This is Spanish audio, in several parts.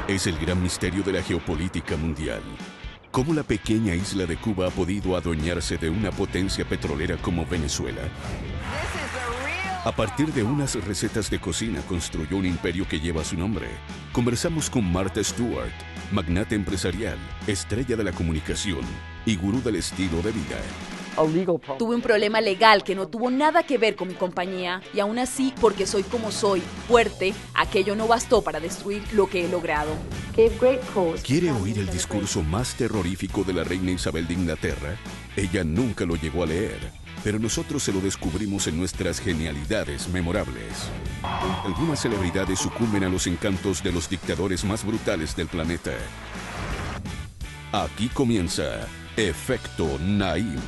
Es el gran misterio de la geopolítica mundial. ¿Cómo la pequeña isla de Cuba ha podido adueñarse de una potencia petrolera como Venezuela? A partir de unas recetas de cocina construyó un imperio que lleva su nombre. Conversamos con Martha Stewart, magnate empresarial, estrella de la comunicación y gurú del estilo de vida. Tuve un problema legal que no tuvo nada que ver con mi compañía y aún así, porque soy como soy, fuerte, aquello no bastó para destruir lo que he logrado. ¿Quiere oír el discurso más terrorífico de la reina Isabel de Inglaterra? Ella nunca lo llegó a leer, pero nosotros se lo descubrimos en nuestras genialidades memorables. Algunas celebridades sucumben a los encantos de los dictadores más brutales del planeta. Aquí comienza Efecto Naim.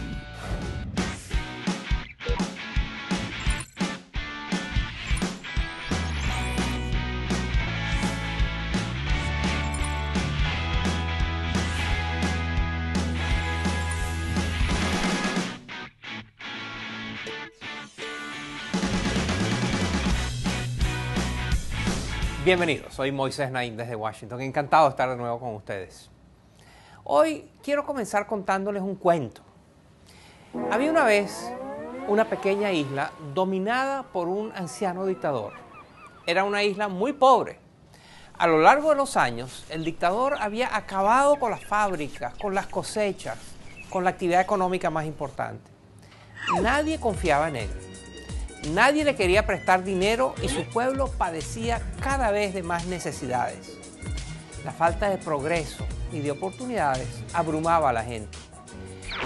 Bienvenidos, soy Moisés Naim desde Washington, encantado de estar de nuevo con ustedes. Hoy quiero comenzar contándoles un cuento. Había una vez una pequeña isla dominada por un anciano dictador. Era una isla muy pobre. A lo largo de los años, el dictador había acabado con las fábricas, con las cosechas, con la actividad económica más importante. Nadie confiaba en él. Nadie le quería prestar dinero y su pueblo padecía cada vez de más necesidades. La falta de progreso y de oportunidades abrumaba a la gente.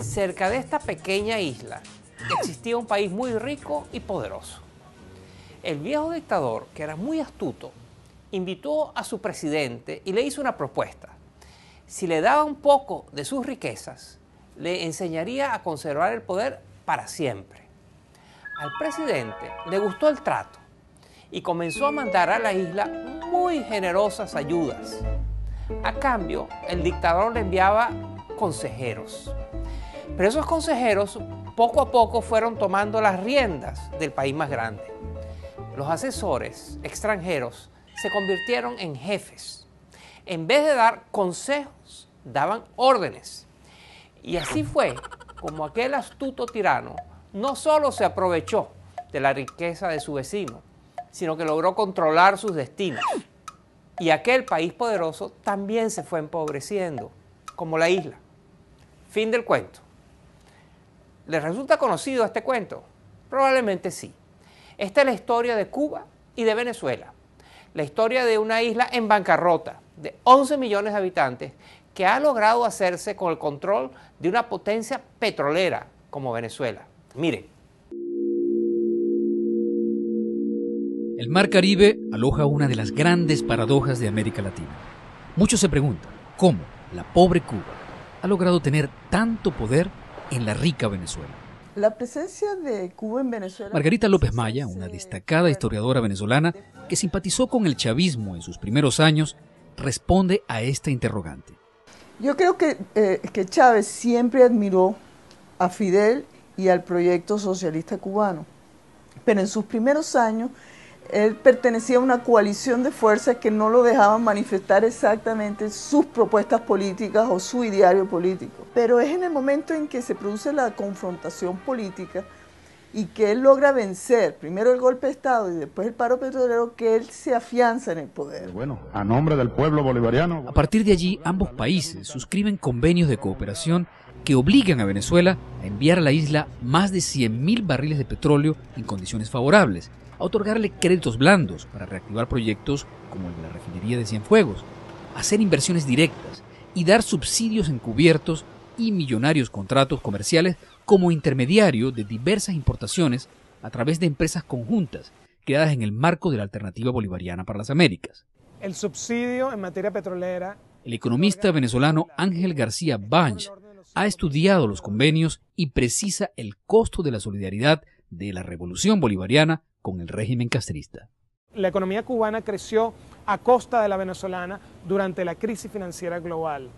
Cerca de esta pequeña isla existía un país muy rico y poderoso. El viejo dictador, que era muy astuto, invitó a su presidente y le hizo una propuesta. Si le daba un poco de sus riquezas, le enseñaría a conservar el poder para siempre. Al presidente le gustó el trato y comenzó a mandar a la isla muy generosas ayudas. A cambio, el dictador le enviaba consejeros. Pero esos consejeros poco a poco fueron tomando las riendas del país más grande. Los asesores extranjeros se convirtieron en jefes. En vez de dar consejos, daban órdenes. Y así fue como aquel astuto tirano no solo se aprovechó de la riqueza de su vecino, sino que logró controlar sus destinos. Y aquel país poderoso también se fue empobreciendo, como la isla. Fin del cuento. ¿Les resulta conocido este cuento? Probablemente sí. Esta es la historia de Cuba y de Venezuela. La historia de una isla en bancarrota, de 11 millones de habitantes, que ha logrado hacerse con el control de una potencia petrolera como Venezuela. Miren. El Mar Caribe aloja una de las grandes paradojas de América Latina. Muchos se preguntan cómo la pobre Cuba ha logrado tener tanto poder en la rica Venezuela. La presencia de Cuba en Venezuela... Margarita López Maya, una destacada historiadora venezolana que simpatizó con el chavismo en sus primeros años, responde a esta interrogante. Yo creo que Chávez siempre admiró a Fidel y al proyecto socialista cubano, pero en sus primeros años él pertenecía a una coalición de fuerzas que no lo dejaban manifestar exactamente sus propuestas políticas o su ideario político. Pero es en el momento en que se produce la confrontación política y que él logra vencer primero el golpe de Estado y después el paro petrolero, que él se afianza en el poder. Bueno, a nombre del pueblo bolivariano... A partir de allí, ambos países suscriben convenios de cooperación que obligan a Venezuela a enviar a la isla más de 100.000 barriles de petróleo en condiciones favorables, a otorgarle créditos blandos para reactivar proyectos como el de la refinería de Cienfuegos, hacer inversiones directas y dar subsidios encubiertos y millonarios contratos comerciales como intermediario de diversas importaciones a través de empresas conjuntas creadas en el marco de la Alternativa Bolivariana para las Américas. El subsidio en materia petrolera... El economista venezolano Ángel García Banch ha estudiado los convenios y precisa el costo de la solidaridad de la revolución bolivariana con el régimen castrista. La economía cubana creció a costa de la venezolana durante la crisis financiera global.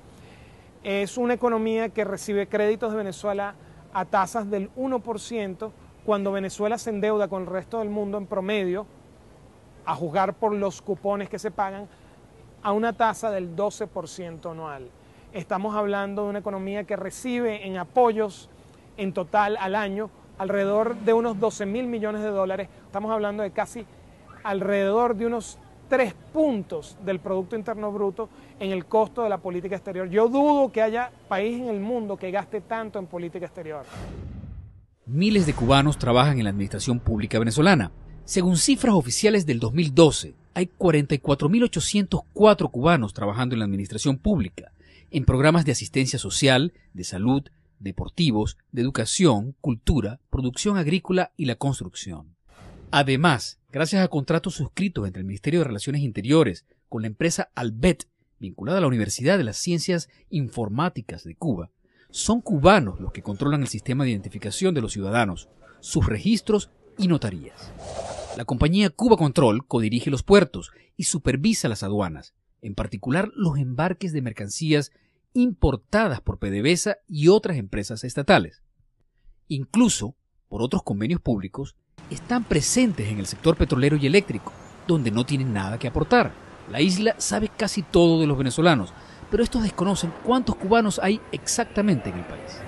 Es una economía que recibe créditos de Venezuela a tasas del 1%, cuando Venezuela se endeuda con el resto del mundo en promedio, a juzgar por los cupones que se pagan, a una tasa del 12% anual. Estamos hablando de una economía que recibe en apoyos en total al año alrededor de unos 12.000 millones de dólares. Estamos hablando de casi alrededor de unos 3 puntos del Producto Interno Bruto en el costo de la política exterior. Yo dudo que haya país en el mundo que gaste tanto en política exterior. Miles de cubanos trabajan en la administración pública venezolana. Según cifras oficiales del 2012, hay 44.804 cubanos trabajando en la administración pública, en programas de asistencia social, de salud, deportivos, de educación, cultura, producción agrícola y la construcción. Además, gracias a contratos suscritos entre el Ministerio de Relaciones Interiores con la empresa Albet, vinculada a la Universidad de las Ciencias Informáticas de Cuba, son cubanos los que controlan el sistema de identificación de los ciudadanos, sus registros y notarías. La compañía Cuba Control codirige los puertos y supervisa las aduanas, en particular los embarques de mercancías importadas por PDVSA y otras empresas estatales. Incluso, por otros convenios públicos, están presentes en el sector petrolero y eléctrico, donde no tienen nada que aportar. La isla sabe casi todo de los venezolanos, pero estos desconocen cuántos cubanos hay exactamente en el país.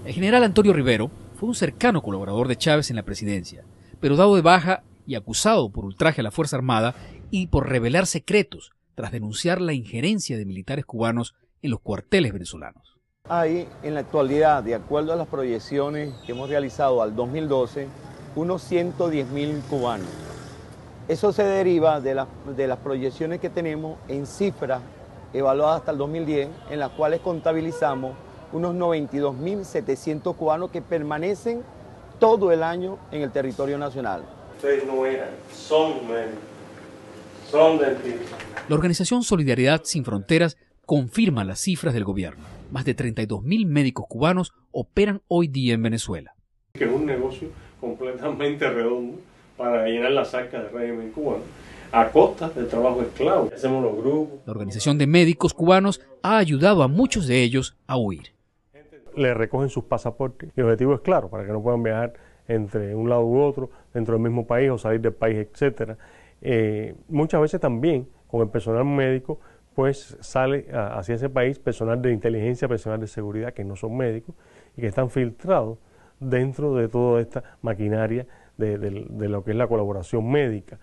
El general Antonio Rivero fue un cercano colaborador de Chávez en la presidencia, pero dado de baja y acusado por ultraje a la Fuerza Armada y por revelar secretos tras denunciar la injerencia de militares cubanos en los cuarteles venezolanos. Hay en la actualidad, de acuerdo a las proyecciones que hemos realizado al 2012, unos 110.000 cubanos. Eso se deriva de las proyecciones que tenemos en cifras evaluadas hasta el 2010, en las cuales contabilizamos unos 92.700 cubanos que permanecen todo el año en el territorio nacional. Ustedes no eran, son dentistas. La organización Solidaridad Sin Fronteras confirma las cifras del gobierno. Más de 32.000 médicos cubanos operan hoy día en Venezuela. Que es un negocio completamente redondo para llenar las arcas del régimen cubano, a costa del trabajo esclavo. Hacemos los grupos. La Organización de Médicos Cubanos ha ayudado a muchos de ellos a huir. Le recogen sus pasaportes y el objetivo es claro, para que no puedan viajar entre un lado u otro, dentro del mismo país o salir del país, etc. Muchas veces también con el personal médico pues sale hacia ese país personal de inteligencia, personal de seguridad que no son médicos y que están filtrados dentro de toda esta maquinaria de lo que es la colaboración médica.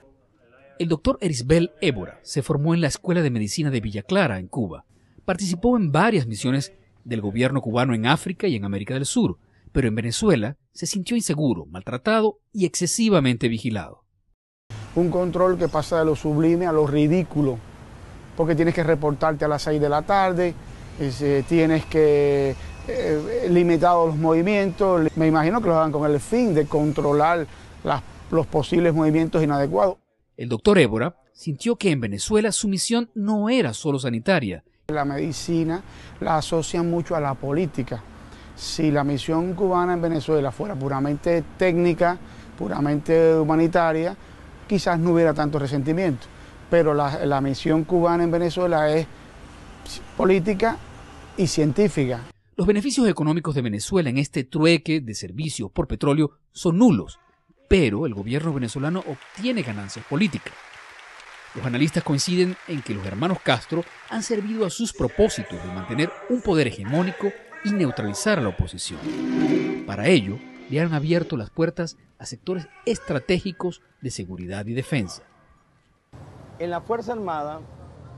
El doctor Erisbel Évora se formó en la Escuela de Medicina de Villa Clara, en Cuba. Participó en varias misiones del gobierno cubano en África y en América del Sur, pero en Venezuela se sintió inseguro, maltratado y excesivamente vigilado. Un control que pasa de lo sublime a lo ridículo, porque tienes que reportarte a las 6 de la tarde, tienes que limitar los movimientos. Me imagino que lo hagan con el fin de controlar los posibles movimientos inadecuados. El doctor Évora sintió que en Venezuela su misión no era solo sanitaria. La medicina la asocian mucho a la política. Si la misión cubana en Venezuela fuera puramente técnica, puramente humanitaria, quizás no hubiera tanto resentimiento. Pero la misión cubana en Venezuela es política y científica. Los beneficios económicos de Venezuela en este trueque de servicios por petróleo son nulos, pero el gobierno venezolano obtiene ganancias políticas. Los analistas coinciden en que los hermanos Castro han servido a sus propósitos de mantener un poder hegemónico y neutralizar a la oposición. Para ello, le han abierto las puertas a sectores estratégicos de seguridad y defensa. En la Fuerza Armada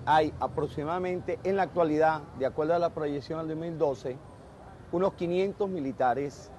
hay aproximadamente, en la actualidad, de acuerdo a la proyección del 2012, unos 500 militares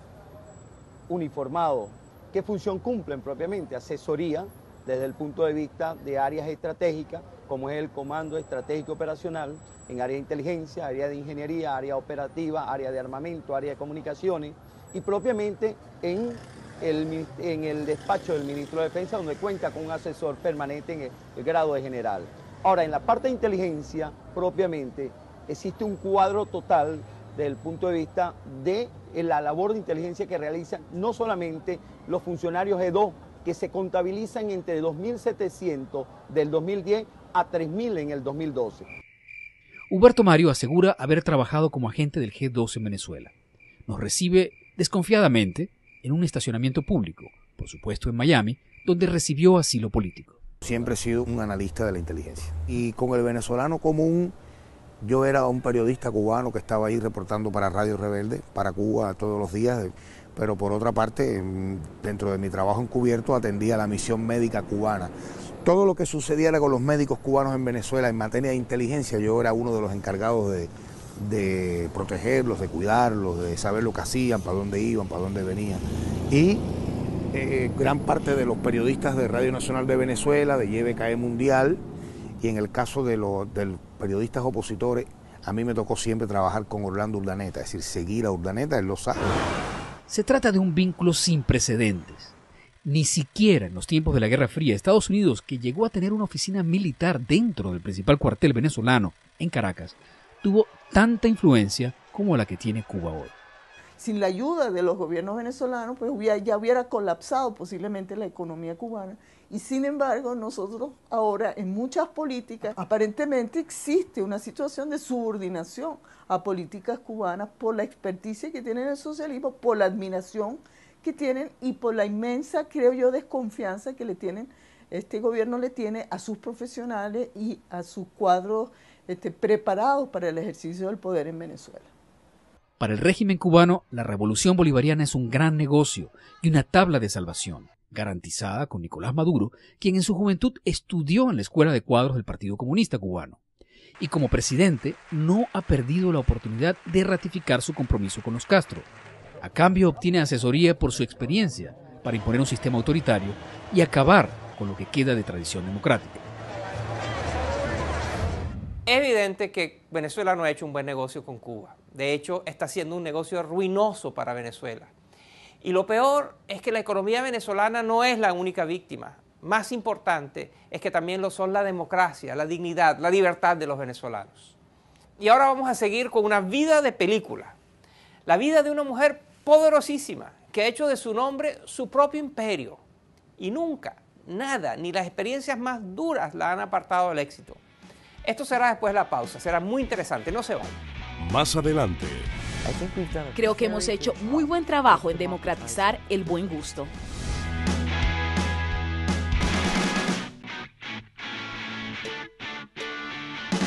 uniformados. ¿Qué función cumplen propiamente? Asesoría desde el punto de vista de áreas estratégicas, como es el Comando Estratégico Operacional, en área de inteligencia, área de ingeniería, área operativa, área de armamento, área de comunicaciones, y propiamente en el despacho del Ministro de Defensa, donde cuenta con un asesor permanente en el grado de general. Ahora, en la parte de inteligencia, propiamente, existe un cuadro total desde el punto de vista de la labor de inteligencia que realizan no solamente los funcionarios E2, que se contabilizan entre 2.700 del 2010 a 3.000 en el 2012. Huberto Mario asegura haber trabajado como agente del G2 en Venezuela. Nos recibe desconfiadamente en un estacionamiento público, por supuesto en Miami, donde recibió asilo político. Siempre he sido un analista de la inteligencia. Y con el venezolano común, yo era un periodista cubano que estaba ahí reportando para Radio Rebelde, para Cuba todos los días, pero por otra parte, dentro de mi trabajo encubierto, atendía la misión médica cubana. Todo lo que sucediera con los médicos cubanos en Venezuela en materia de inteligencia, yo era uno de los encargados de protegerlos, de cuidarlos, de saber lo que hacían, para dónde iban, para dónde venían. Y gran parte de los periodistas de Radio Nacional de Venezuela, de YBKE Mundial, y en el caso de los periodistas opositores, a mí me tocó siempre trabajar con Orlando Urdaneta, es decir, seguir a Urdaneta, él lo sabe. Se trata de un vínculo sin precedentes. Ni siquiera en los tiempos de la Guerra Fría, Estados Unidos, que llegó a tener una oficina militar dentro del principal cuartel venezolano, en Caracas, tuvo tanta influencia como la que tiene Cuba hoy. Sin la ayuda de los gobiernos venezolanos, pues ya hubiera colapsado posiblemente la economía cubana. Y sin embargo, nosotros ahora en muchas políticas, aparentemente existe una situación de subordinación a políticas cubanas por la experticia que tienen el socialismo, por la admiración que tienen y por la inmensa, creo yo, desconfianza que le tienen, este gobierno le tiene a sus profesionales y a sus cuadros preparados para el ejercicio del poder en Venezuela. Para el régimen cubano, la revolución bolivariana es un gran negocio y una tabla de salvación, garantizada con Nicolás Maduro, quien en su juventud estudió en la Escuela de Cuadros del Partido Comunista Cubano. Y como presidente, no ha perdido la oportunidad de ratificar su compromiso con los Castro. A cambio, obtiene asesoría por su experiencia para imponer un sistema autoritario y acabar con lo que queda de tradición democrática. Es evidente que Venezuela no ha hecho un buen negocio con Cuba. De hecho, está haciendo un negocio ruinoso para Venezuela. Y lo peor es que la economía venezolana no es la única víctima. Más importante es que también lo son la democracia, la dignidad, la libertad de los venezolanos. Y ahora vamos a seguir con una vida de película. La vida de una mujer poderosísima que ha hecho de su nombre su propio imperio. Y nunca, nada, ni las experiencias más duras la han apartado del éxito. Esto será después de la pausa, será muy interesante, no se vayan. Más adelante. Creo que hemos hecho muy buen trabajo en democratizar el buen gusto.